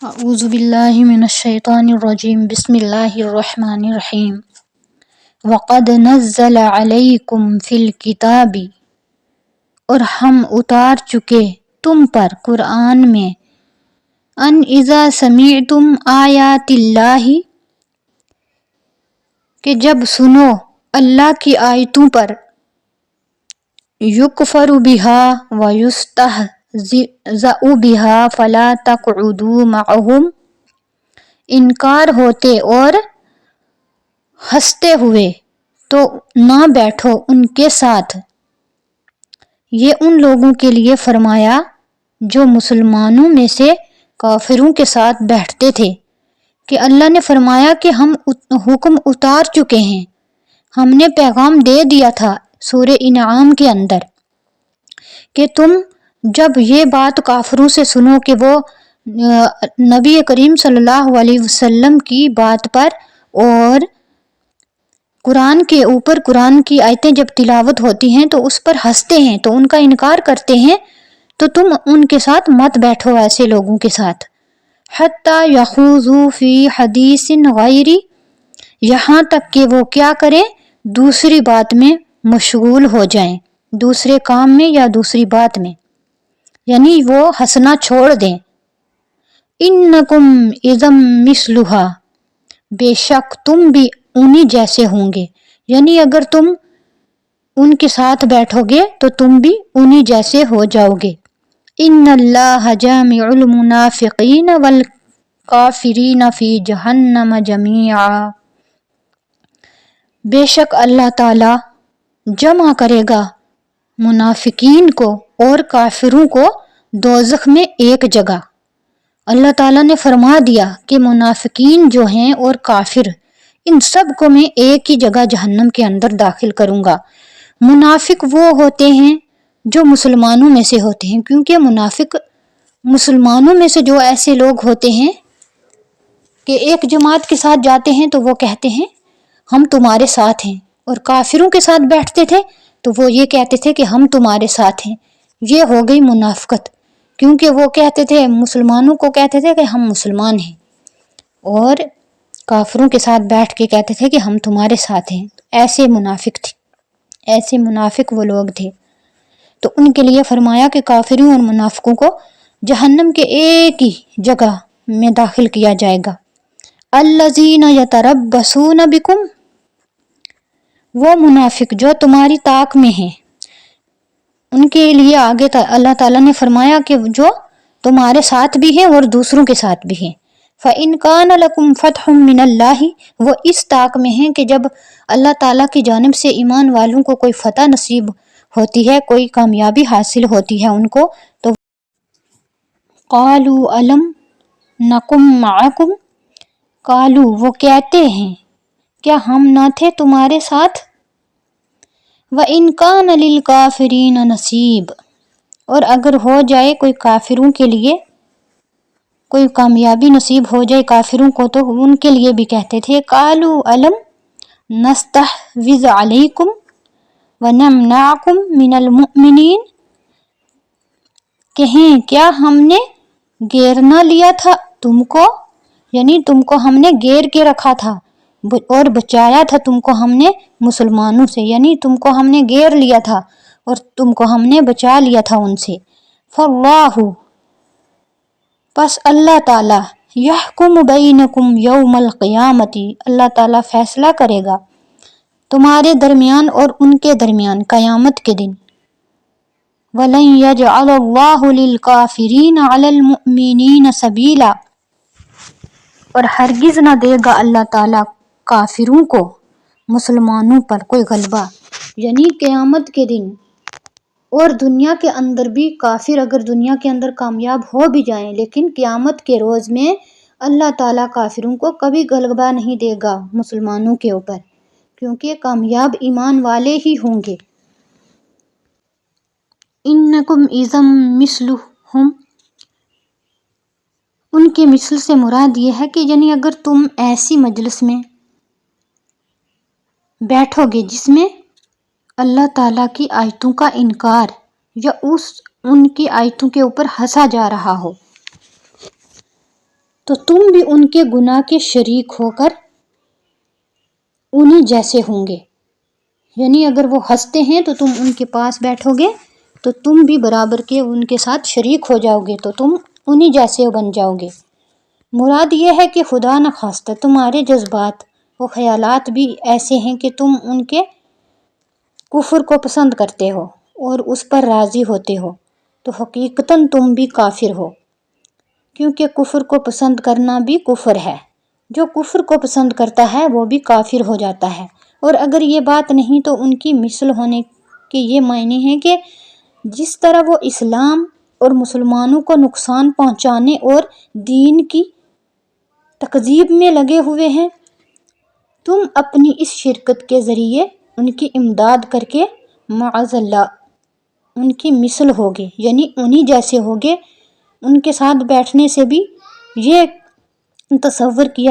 اعوذ باللہ من الشیطان الرجیم بسم اللہ الرحمن الرحیم وقد نزل علیکم فی الکتاب، اور ہم اتار چکے تم پر قرآن میں، ان اذا سمعتم آیات اللہ، کہ جب سنو اللہ کی آیتوں پر، یکفر بہا ویستہزأ بہا فلا تقعدوا معہم، انکار ہوتے اور ہنستے ہوئے تو نہ بیٹھو ان کے ساتھ۔ یہ ان لوگوں کے لیے فرمایا جو مسلمانوں میں سے کافروں کے ساتھ بیٹھتے تھے، کہ اللہ نے فرمایا کہ ہم حکم اتار چکے ہیں، ہم نے پیغام دے دیا تھا سورہ انعام کے اندر، کہ تم جب یہ بات کافروں سے سنو کہ وہ نبی کریم صلی اللہ علیہ وسلم کی بات پر اور قرآن کے اوپر قرآن کی آیتیں جب تلاوت ہوتی ہیں تو اس پر ہنستے ہیں، تو ان کا انکار کرتے ہیں، تو تم ان کے ساتھ مت بیٹھو، ایسے لوگوں کے ساتھ۔ حتی یخوضوا فی حدیث غیری، یہاں تک کہ وہ کیا کریں، دوسری بات میں مشغول ہو جائیں، دوسرے کام میں یا دوسری بات میں، یعنی وہ ہنسنا چھوڑ دیں۔ انکم اذا مثلھا، بے شک تم بھی انہی جیسے ہوں گے، یعنی اگر تم ان کے ساتھ بیٹھو گے تو تم بھی انہی جیسے ہو جاؤ گے۔ ان اللہ جامع المنافقین والکافرین فی جہنم جمیعا، بے شک اللہ تعالی جمع کرے گا منافقین کو اور کافروں کو دوزخ میں ایک جگہ۔ اللہ تعالیٰ نے فرما دیا کہ منافقین جو ہیں اور کافر، ان سب کو میں ایک ہی جگہ جہنم کے اندر داخل کروں گا۔ منافق وہ ہوتے ہیں جو مسلمانوں میں سے ہوتے ہیں، کیونکہ منافق مسلمانوں میں سے جو ایسے لوگ ہوتے ہیں کہ ایک جماعت کے ساتھ جاتے ہیں تو وہ کہتے ہیں ہم تمہارے ساتھ ہیں، اور کافروں کے ساتھ بیٹھتے تھے تو وہ یہ کہتے تھے کہ ہم تمہارے ساتھ ہیں۔ یہ ہو گئی منافقت، کیونکہ وہ کہتے تھے، مسلمانوں کو کہتے تھے کہ ہم مسلمان ہیں، اور کافروں کے ساتھ بیٹھ کے کہتے تھے کہ ہم تمہارے ساتھ ہیں۔ ایسے منافق تھے، ایسے منافق وہ لوگ تھے۔ تو ان کے لیے فرمایا کہ کافروں اور منافقوں کو جہنم کے ایک ہی جگہ میں داخل کیا جائے گا۔ الذین یتربصون بکم، وہ منافق جو تمہاری طاق میں ہیں، ان کے لیے آگے اللہ تعالیٰ نے فرمایا کہ جو تمہارے ساتھ بھی ہیں اور دوسروں کے ساتھ بھی ہیں۔ فَإِنْ كَانَ لَكُمْ فَتْحٌ مِّنَ اللَّهِ، وہ اس طاق میں ہیں کہ جب اللہ تعالیٰ کی جانب سے ایمان والوں کو کوئی فتح نصیب ہوتی ہے، کوئی کامیابی حاصل ہوتی ہے ان کو، تو قَالُوا أَلَمْ نَكُن مَّعَكُمْ، قالوا وہ کہتے ہیں کیا ہم نہ تھے تمہارے ساتھ۔ وَإِنْ كَانَ لِلْكَافِرِينَ نَصِيبٌ، اور اگر ہو جائے کوئی کافروں کے لیے، کوئی کامیابی نصیب ہو جائے کافروں کو، تو ان کے لیے بھی کہتے تھے قَالُوا أَلَمْ نَسْتَحْوِذْ عَلَيْكُمْ وَنَمْنَعْكُمْ مِنَ الْمُؤْمِنِينَ، کہیں کیا ہم نے گیر نہ لیا تھا تم کو، یعنی تم کو ہم نے گیر کے رکھا تھا اور بچایا تھا تم کو ہم نے مسلمانوں سے، یعنی تم کو ہم نے گیر لیا تھا اور تم کو ہم نے بچا لیا تھا ان سے۔ فاللہ، پس اللہ تعالیٰ، یحکم بینکم یوم القیامت، اللہ تعالیٰ فیصلہ کرے گا تمہارے درمیان اور ان کے درمیان قیامت کے دن۔ وَلَن يَجْعَلَ اللَّهُ لِلْكَافِرِينَ عَلَى الْمُؤْمِنِينَ سَبِيلًا، اور ہرگز نہ دے گا اللہ تعالیٰ کافروں کو مسلمانوں پر کوئی غلبہ، یعنی قیامت کے دن اور دنیا کے اندر بھی کافر اگر دنیا کے اندر کامیاب ہو بھی جائیں، لیکن قیامت کے روز میں اللہ تعالیٰ کافروں کو کبھی غلبہ نہیں دے گا مسلمانوں کے اوپر، کیونکہ کامیاب ایمان والے ہی ہوں گے۔ انکم اذا مثلہم، ان کے مثل سے مراد یہ ہے کہ یعنی اگر تم ایسی مجلس میں بیٹھو گے جس میں اللہ تعالیٰ کی آیتوں کا انکار یا ان کی آیتوں کے اوپر ہنسا جا رہا ہو، تو تم بھی ان کے گناہ کے شریک ہو کر انہی جیسے ہوں گے. یعنی اگر وہ ہنستے ہیں تو تم ان کے پاس بیٹھو گے تو تم بھی برابر کے ان کے ساتھ شریک ہو جاؤ گے، تو تم انہی جیسے بن جاؤ گے. مراد یہ ہے کہ خدا نخواستہ تمہارے جذبات و خیالات بھی ایسے ہیں کہ تم ان کے کفر کو پسند کرتے ہو اور اس پر راضی ہوتے ہو، تو حقیقتاً تم بھی کافر ہو، کیونکہ کفر کو پسند کرنا بھی کفر ہے. جو کفر کو پسند کرتا ہے وہ بھی کافر ہو جاتا ہے. اور اگر یہ بات نہیں تو ان کی مثل ہونے کے یہ معنی ہے کہ جس طرح وہ اسلام اور مسلمانوں کو نقصان پہنچانے اور دین کی تکذیب میں لگے ہوئے ہیں، تم اپنی اس شرکت کے ذریعے ان کی امداد کر کے معاذ اللہ ان کی مثل ہوگے، یعنی انہی جیسے ہوگے. ان کے ساتھ بیٹھنے سے بھی یہ تصور کیا